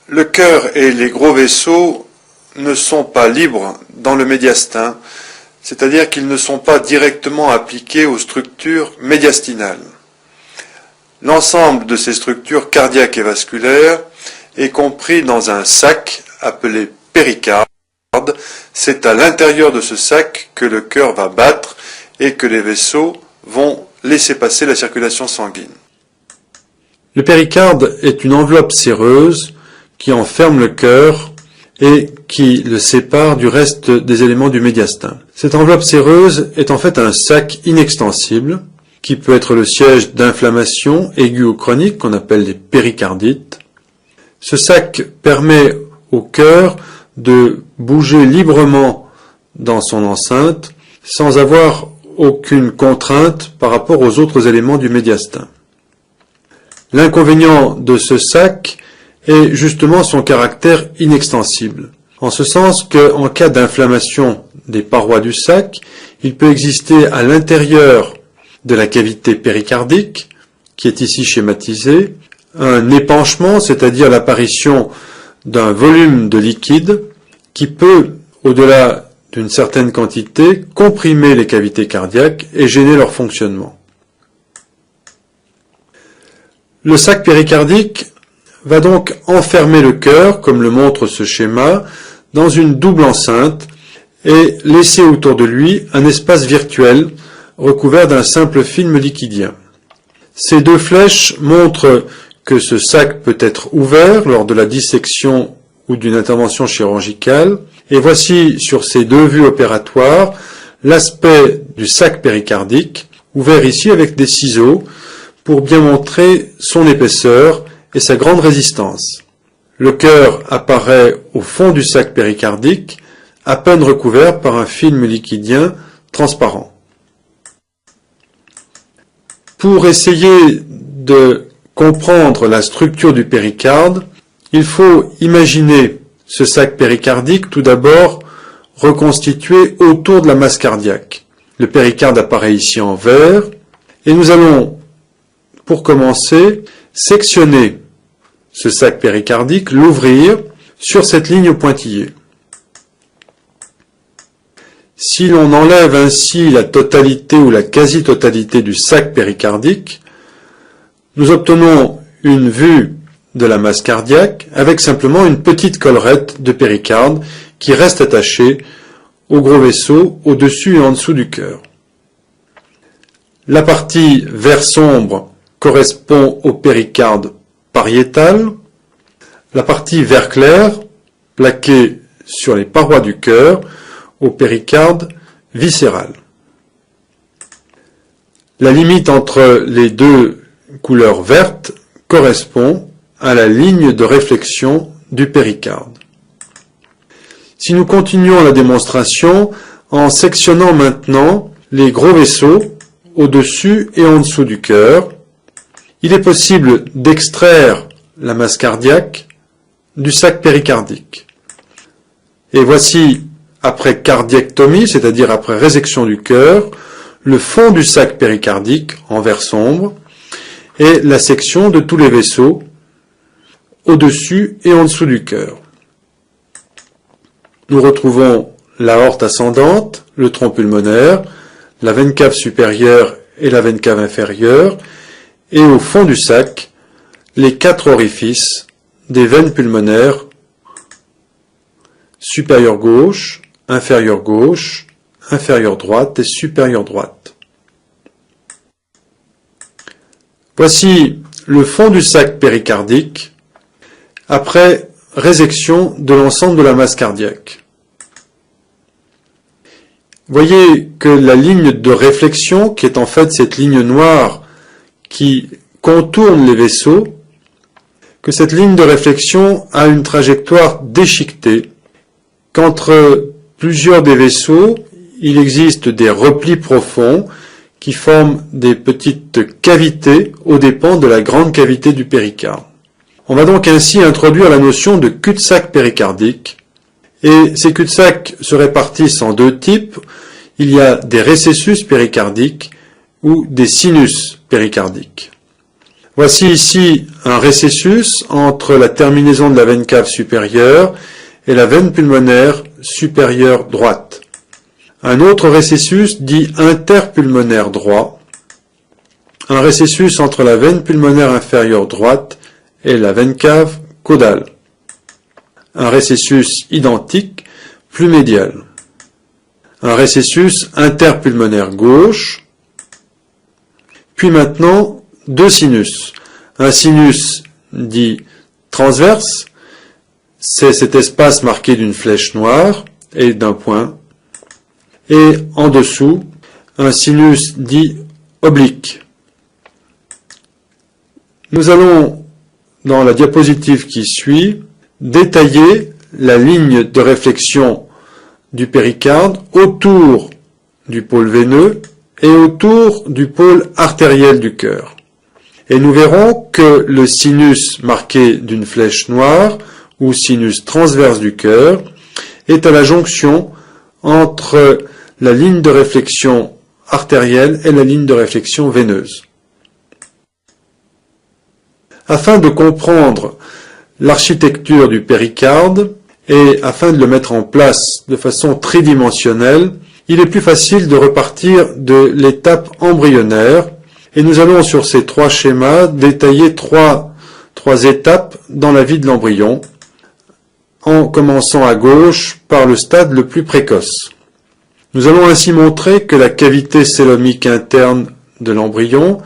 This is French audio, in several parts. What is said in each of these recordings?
Le cœur et les gros vaisseaux ne sont pas libres dans le médiastin, c'est-à-dire qu'ils ne sont pas directement appliqués aux structures médiastinales. L'ensemble de ces structures cardiaques et vasculaires est compris dans un sac appelé péricarde. C'est à l'intérieur de ce sac que le cœur va battre et que les vaisseaux vont laisser passer la circulation sanguine. Le péricarde est une enveloppe séreuse qui enferme le cœur et qui le sépare du reste des éléments du médiastin. Cette enveloppe séreuse est en fait un sac inextensible qui peut être le siège d'inflammations aiguës ou chroniques qu'on appelle les péricardites. Ce sac permet au cœur de bouger librement dans son enceinte sans avoir aucune contrainte par rapport aux autres éléments du médiastin. L'inconvénient de ce sac est justement son caractère inextensible, en ce sens qu'en cas d'inflammation des parois du sac, il peut exister à l'intérieur de la cavité péricardique, qui est ici schématisée, un épanchement, c'est-à-dire l'apparition d'un volume de liquide qui peut, au-delà d'une certaine quantité, comprimer les cavités cardiaques et gêner leur fonctionnement. Le sac péricardique va donc enfermer le cœur, comme le montre ce schéma, dans une double enceinte et laisser autour de lui un espace virtuel recouvert d'un simple film liquidien. Ces deux flèches montrent que ce sac peut être ouvert lors de la dissection ou d'une intervention chirurgicale, et voici sur ces deux vues opératoires l'aspect du sac péricardique, ouvert ici avec des ciseaux pour bien montrer son épaisseur et sa grande résistance. Le cœur apparaît au fond du sac péricardique, à peine recouvert par un film liquidien transparent. Pour essayer de comprendre la structure du péricarde, il faut imaginer ce sac péricardique tout d'abord reconstitué autour de la masse cardiaque. Le péricarde apparaît ici en vert et nous allons, pour commencer, sectionner ce sac péricardique, l'ouvrir sur cette ligne pointillée. Si l'on enlève ainsi la totalité ou la quasi-totalité du sac péricardique, nous obtenons une vue de la masse cardiaque avec simplement une petite collerette de péricarde qui reste attachée au gros vaisseau au-dessus et en dessous du cœur. La partie vert sombre correspond au péricarde pariétal, la partie vert clair, plaquée sur les parois du cœur, au péricarde viscéral. La limite entre les deux couleurs vertes correspond à la ligne de réflexion du péricarde. Si nous continuons la démonstration en sectionnant maintenant les gros vaisseaux au-dessus et en dessous du cœur, il est possible d'extraire la masse cardiaque du sac péricardique. Et voici, après cardiectomie, c'est-à-dire après résection du cœur, le fond du sac péricardique en vert sombre et la section de tous les vaisseaux au-dessus et en dessous du cœur. Nous retrouvons l'aorte ascendante, le tronc pulmonaire, la veine cave supérieure et la veine cave inférieure, et au fond du sac, les 4 orifices des veines pulmonaires supérieure gauche, inférieure droite et supérieure droite. Voici le fond du sac péricardique après résection de l'ensemble de la masse cardiaque. Voyez que la ligne de réflexion, qui est en fait cette ligne noire qui contourne les vaisseaux, que cette ligne de réflexion a une trajectoire déchiquetée, qu'entre plusieurs des vaisseaux, il existe des replis profonds qui forment des petites cavités aux dépens de la grande cavité du péricarde. On va donc ainsi introduire la notion de cul-de-sac péricardique, et ces cul-de-sac se répartissent en deux types. Il y a des récessus péricardiques ou des sinus péricardiques. Voici ici un récessus entre la terminaison de la veine cave supérieure et la veine pulmonaire supérieure droite. Un autre récessus dit interpulmonaire droit, un récessus entre la veine pulmonaire inférieure droite et la veine cave caudale. Un récessus identique, plus médial. Un récessus interpulmonaire gauche, puis maintenant deux sinus. Un sinus dit transverse, c'est cet espace marqué d'une flèche noire et d'un point, et en dessous, un sinus dit oblique. Nous allons, dans la diapositive qui suit, détailler la ligne de réflexion du péricarde autour du pôle veineux et autour du pôle artériel du cœur. Et nous verrons que le sinus marqué d'une flèche noire, ou sinus transverse du cœur, est à la jonction entre la ligne de réflexion artérielle et la ligne de réflexion veineuse. Afin de comprendre l'architecture du péricarde et afin de le mettre en place de façon tridimensionnelle, il est plus facile de repartir de l'étape embryonnaire et nous allons sur ces trois schémas détailler trois étapes dans la vie de l'embryon, en commençant à gauche par le stade le plus précoce. Nous allons ainsi montrer que la cavité célomique interne de l'embryon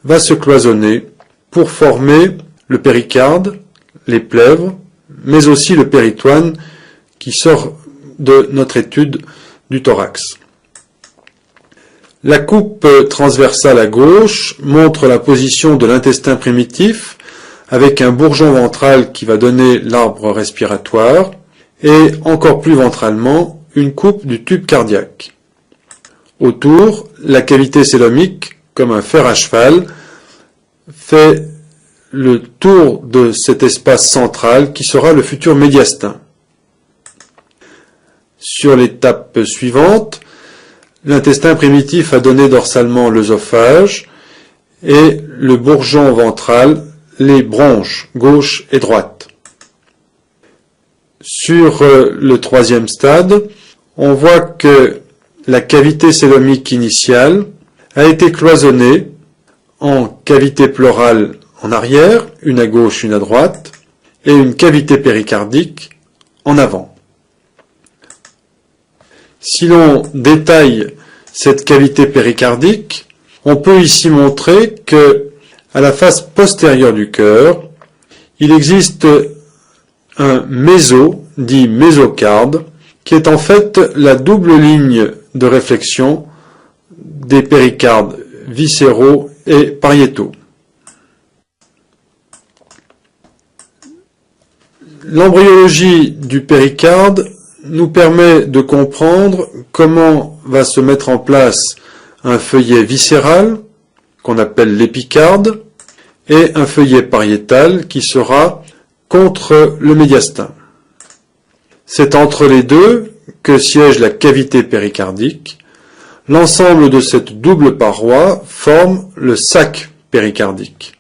va se cloisonner pour former le péricarde, les plèvres, mais aussi le péritoine qui sort de notre étude du thorax. La coupe transversale à gauche montre la position de l'intestin primitif avec un bourgeon ventral qui va donner l'arbre respiratoire et encore plus ventralement une coupe du tube cardiaque. Autour, la cavité célomique, comme un fer à cheval, fait le tour de cet espace central qui sera le futur médiastin. Sur l'étape suivante, l'intestin primitif a donné dorsalement l'œsophage et le bourgeon ventral les bronches gauche et droite. Sur le troisième stade, on voit que la cavité célomique initiale a été cloisonnée en cavité pleurale en arrière, une à gauche, une à droite, et une cavité péricardique en avant. Si l'on détaille cette cavité péricardique, on peut ici montrer que, à la face postérieure du cœur, il existe un méso, dit mésocarde, qui est en fait la double ligne de réflexion des péricardes viscéraux et pariétaux. L'embryologie du péricarde nous permet de comprendre comment va se mettre en place un feuillet viscéral, qu'on appelle l'épicarde, et un feuillet pariétal qui sera contre le médiastin. C'est entre les deux que siège la cavité péricardique. L'ensemble de cette double paroi forme le sac péricardique.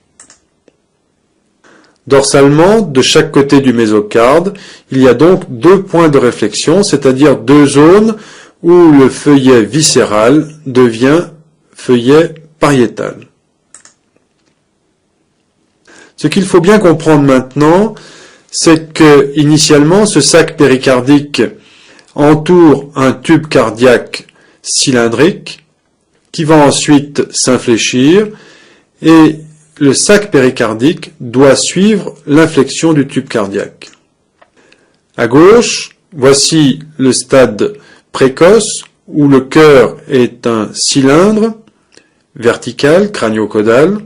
Dorsalement, de chaque côté du mésocarde, il y a donc deux points de réflexion, c'est-à-dire deux zones où le feuillet viscéral devient feuillet pariétal. Ce qu'il faut bien comprendre maintenant, c'est que, initialement, ce sac péricardique entoure un tube cardiaque cylindrique qui va ensuite s'infléchir et le sac péricardique doit suivre l'inflexion du tube cardiaque. À gauche, voici le stade précoce où le cœur est un cylindre vertical, crânio-caudal.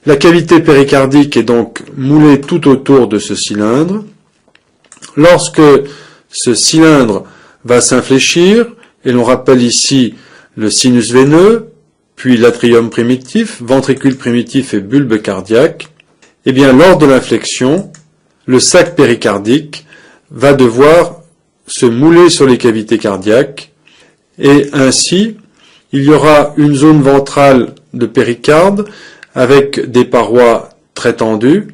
La cavité péricardique est donc moulée tout autour de ce cylindre. Lorsque ce cylindre va s'infléchir, et l'on rappelle ici le sinus veineux, puis l'atrium primitif, ventricule primitif et bulbe cardiaque, eh bien lors de l'inflexion, le sac péricardique va devoir se mouler sur les cavités cardiaques et ainsi il y aura une zone ventrale de péricarde avec des parois très tendu,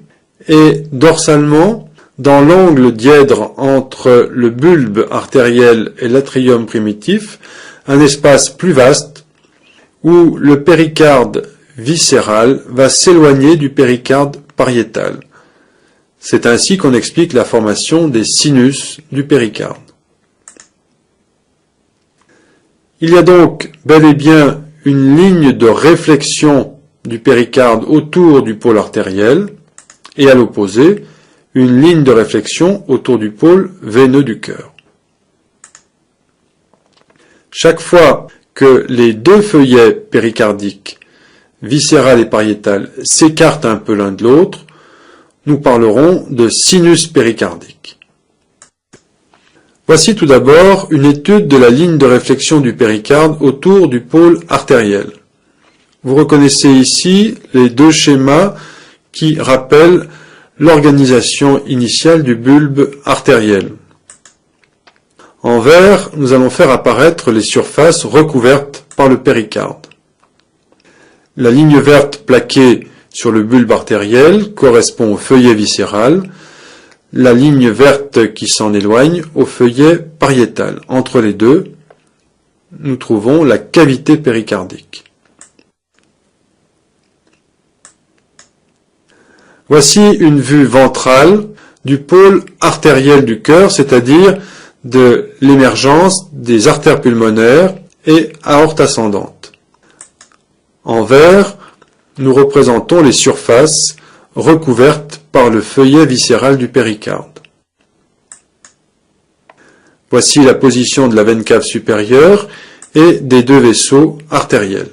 et dorsalement, dans l'angle dièdre entre le bulbe artériel et l'atrium primitif, un espace plus vaste où le péricarde viscéral va s'éloigner du péricarde pariétal. C'est ainsi qu'on explique la formation des sinus du péricarde. Il y a donc bel et bien une ligne de réflexion du péricarde autour du pôle artériel et à l'opposé, une ligne de réflexion autour du pôle veineux du cœur. Chaque fois que les deux feuillets péricardiques, viscéral et pariétal, s'écartent un peu l'un de l'autre, nous parlerons de sinus péricardique. Voici tout d'abord une étude de la ligne de réflexion du péricarde autour du pôle artériel. Vous reconnaissez ici les deux schémas qui rappellent l'organisation initiale du bulbe artériel. En vert, nous allons faire apparaître les surfaces recouvertes par le péricarde. La ligne verte plaquée sur le bulbe artériel correspond au feuillet viscéral, la ligne verte qui s'en éloigne au feuillet pariétal. Entre les deux, nous trouvons la cavité péricardique. Voici une vue ventrale du pôle artériel du cœur, c'est-à-dire de l'émergence des artères pulmonaires et aorte ascendante. En vert, nous représentons les surfaces recouvertes par le feuillet viscéral du péricarde. Voici la position de la veine cave supérieure et des deux vaisseaux artériels.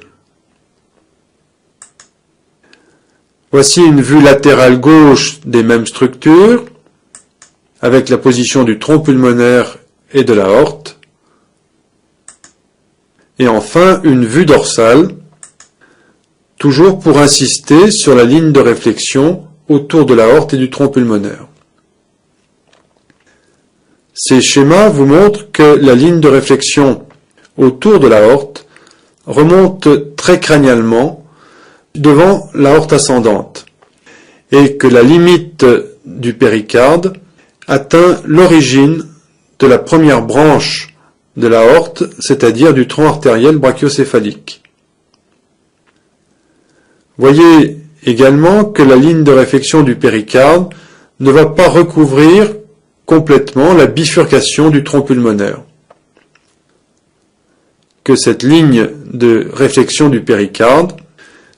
Voici une vue latérale gauche des mêmes structures, avec la position du tronc pulmonaire et de l'aorte. Et enfin, une vue dorsale, toujours pour insister sur la ligne de réflexion autour de l'aorte et du tronc pulmonaire. Ces schémas vous montrent que la ligne de réflexion autour de l'aorte remonte très crânialement devant l'aorte ascendante et que la limite du péricarde atteint l'origine de la première branche de l'aorte, c'est-à-dire du tronc artériel brachiocéphalique. Voyez également que la ligne de réflexion du péricarde ne va pas recouvrir complètement la bifurcation du tronc pulmonaire. Que cette ligne de réflexion du péricarde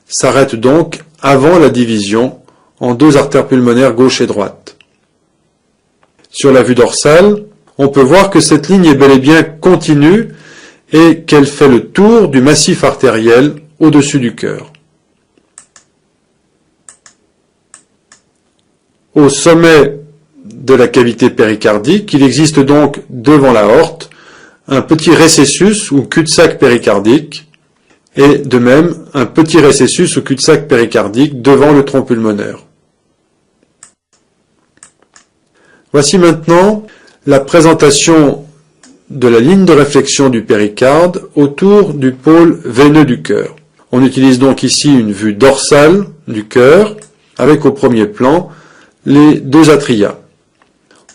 s'arrête donc avant la division en deux artères pulmonaires gauche et droite. Sur la vue dorsale, on peut voir que cette ligne est bel et bien continue et qu'elle fait le tour du massif artériel au-dessus du cœur. Au sommet de la cavité péricardique, il existe donc devant l'aorte un petit récessus ou cul-de-sac péricardique et de même un petit récessus ou cul-de-sac péricardique devant le tronc pulmonaire. Voici maintenant la présentation de la ligne de réflexion du péricarde autour du pôle veineux du cœur. On utilise donc ici une vue dorsale du cœur avec au premier plan les deux atria.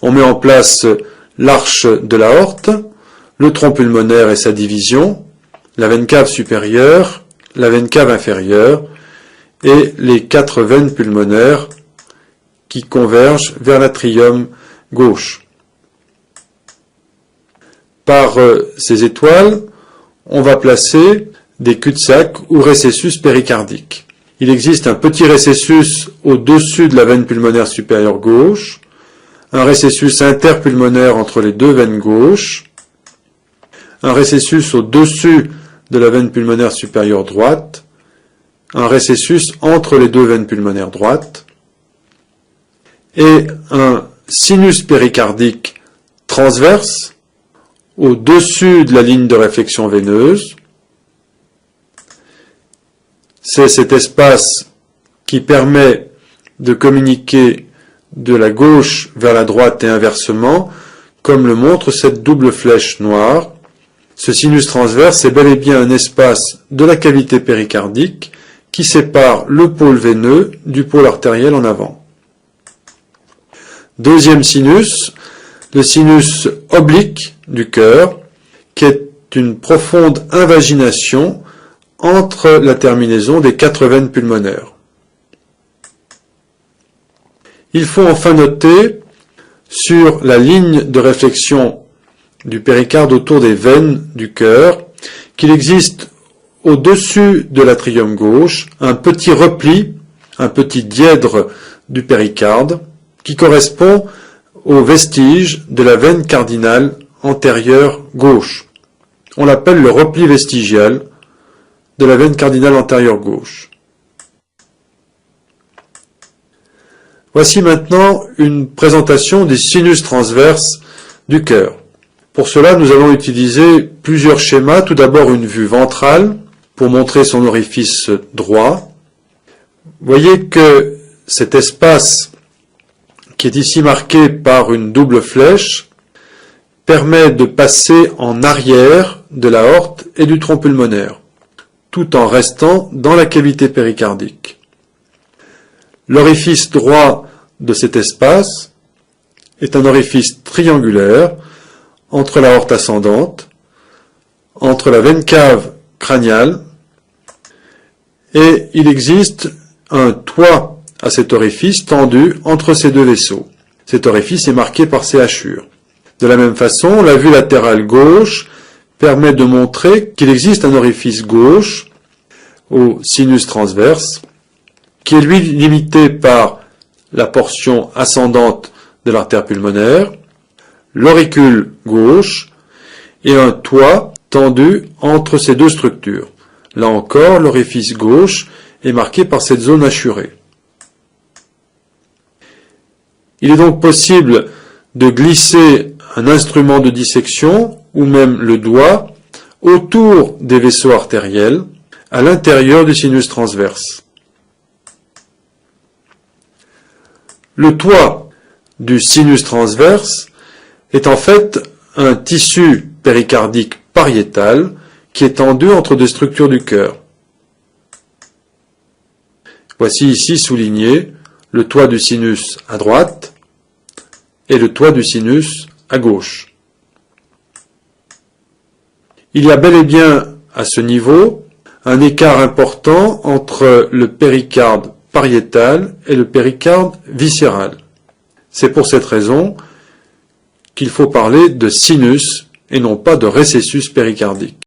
On met en place l'arche de l'aorte, le tronc pulmonaire et sa division, la veine cave supérieure, la veine cave inférieure et les quatre veines pulmonaires qui convergent vers l'atrium gauche. Par ces étoiles, on va placer des cul-de-sac ou récessus péricardiques. Il existe un petit récessus au-dessus de la veine pulmonaire supérieure gauche, un récessus interpulmonaire entre les deux veines gauches, un récessus au-dessus de la veine pulmonaire supérieure droite, un récessus entre les deux veines pulmonaires droites, et un sinus péricardique transverse au-dessus de la ligne de réflexion veineuse. C'est cet espace qui permet de communiquer de la gauche vers la droite et inversement, comme le montre cette double flèche noire. Ce sinus transverse est bel et bien un espace de la cavité péricardique qui sépare le pôle veineux du pôle artériel en avant. Deuxième sinus, le sinus oblique du cœur, qui est une profonde invagination entre la terminaison des 4 veines pulmonaires. Il faut enfin noter sur la ligne de réflexion du péricarde autour des veines du cœur qu'il existe au-dessus de l'atrium gauche un petit repli, un petit dièdre du péricarde qui correspond au vestige de la veine cardinale antérieure gauche. On l'appelle le repli vestigial de la veine cardinale antérieure gauche. Voici maintenant une présentation des sinus transverses du cœur. Pour cela, nous allons utiliser plusieurs schémas. Tout d'abord, une vue ventrale pour montrer son orifice droit. Voyez que cet espace qui est ici marqué par une double flèche permet de passer en arrière de l'aorte et du tronc pulmonaire, tout en restant dans la cavité péricardique. L'orifice droit de cet espace est un orifice triangulaire entre l'aorte ascendante, entre la veine cave crâniale, et il existe un toit à cet orifice tendu entre ces deux vaisseaux. Cet orifice est marqué par ces hachures. De la même façon, la vue latérale gauche permet de montrer qu'il existe un orifice gauche au sinus transverse qui est lui limité par la portion ascendante de l'artère pulmonaire, l'auricule gauche et un toit tendu entre ces deux structures. Là encore, l'orifice gauche est marqué par cette zone hachurée. Il est donc possible de glisser un instrument de dissection ou même le doigt autour des vaisseaux artériels à l'intérieur du sinus transverse. Le toit du sinus transverse est en fait un tissu péricardique pariétal qui est tendu entre deux structures du cœur. Voici ici souligné le toit du sinus à droite et le toit du sinus à gauche. Il y a bel et bien à ce niveau un écart important entre le péricarde pariétal et le péricarde viscéral. C'est pour cette raison qu'il faut parler de sinus et non pas de récessus péricardique.